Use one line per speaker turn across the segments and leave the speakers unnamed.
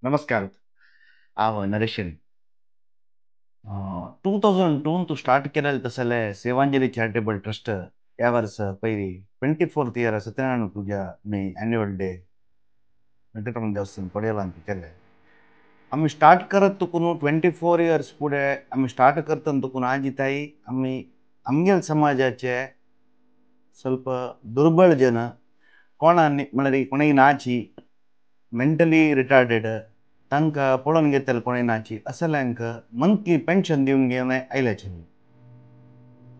नमस्कार. नरेशन. 2002 तू स्टार्ट केलेलं तसले सेवांजली चॅरिटेबल ट्रस्ट या वर्ष पहिली 24th इयर असं त्यानं तुझ्या मी ॲन्युअल डे ವೆಂಕಟರಮಣ ದೇವಸ್ಥಾನ ಪಡೆಯಲ್ಲ ಅಂತ केले आम्ही स्टार्ट करत तुकून 24 इयर्स पुढे आम्ही स्टार्ट करताना तुकून आजी ताई आम्ही आमगेल समाजाचे ಸ್ವಲ್ಪ दुर्बळ जन कोणाने म्हणजे कोणी नाची मेंटली रिटार्डेड तांकां पळोवन घेतले कोणी नाची असल्यांक मंथली पेन्शन दिवन घेवन आयल्याचे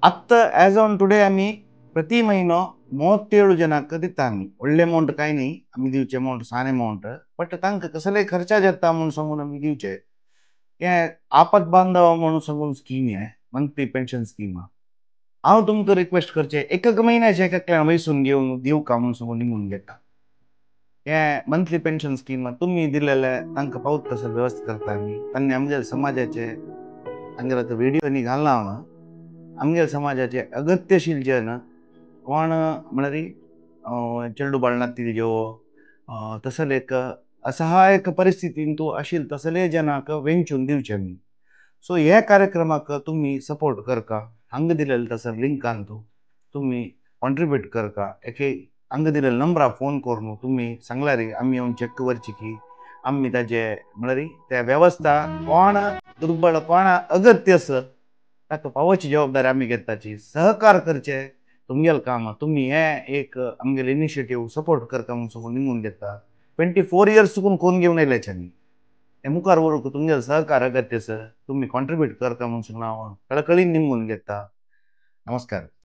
आत्ता ॲज ऑन टुडे आम्ही प्रति महिनो 37 जनांक दिता आम्ही व्हडले अमाउंट काय नाही आम्ही दिवचे अमाउंट सान अमाउंट बट तांकां कसले खर्चा जाता म्हणून सांगून आम्ही दिवचे हे आपत बांधव म्हणून सांगून स्कीम आहे मंथली पेन्शन स्कीम हांव तुमकां रिक्वेस्ट करचे एक महिन्याचे एका वयसून घेवन दिव का म्हणून सांगून निघून घेता हे मंथली पेन्शन स्कीम तुम्ही दिलेले तांकां पावत तसं व्यवस्थित करता आम्ही त्यांनी आमच्या समाजाचे हांगेर आतां व्हिडिओ घालना हांव आमच्या समाजाचे अगत्यशील जन कोण म्हणजे चेडू बाळनातील जेवो तसले एक असहायक परिस्थितीन तूं आशिल तसले जनाक वेंचून दिवचे आमी सो हे कार्यक्रमाक तुम्ही सपोर्ट करका हांगा दिलेले तसं लिंकान तुम्ही कॉन्ट्रीब्यूट करका एके हांगा दिलेले नंबरार फोन करून तुम्ही सांगल्यार आमी येवन चेक करची की आम्ही ताचे म्हळ्यार त्या व्यवस्था कोण दुर्बळ कोण अगत्य आसा ताका पावोवची जबाबदारी आमी घेताची सहकार करचे तुमगेल काम तुम्ही हे एक आमगेले इनिशिएटीव सपोर्ट करता म्हणून सांगून निघून घेता 24 इयर्स चुकून कोण घेवन आयल्याचे आमी हे मुखार व्हरूंक तुमगेले सहकार अगत्य आसा तुम्ही कॉन्ट्रीब्यूट करता म्हणून सांगून हांव कळकळीन निघून घेता नमस्कार.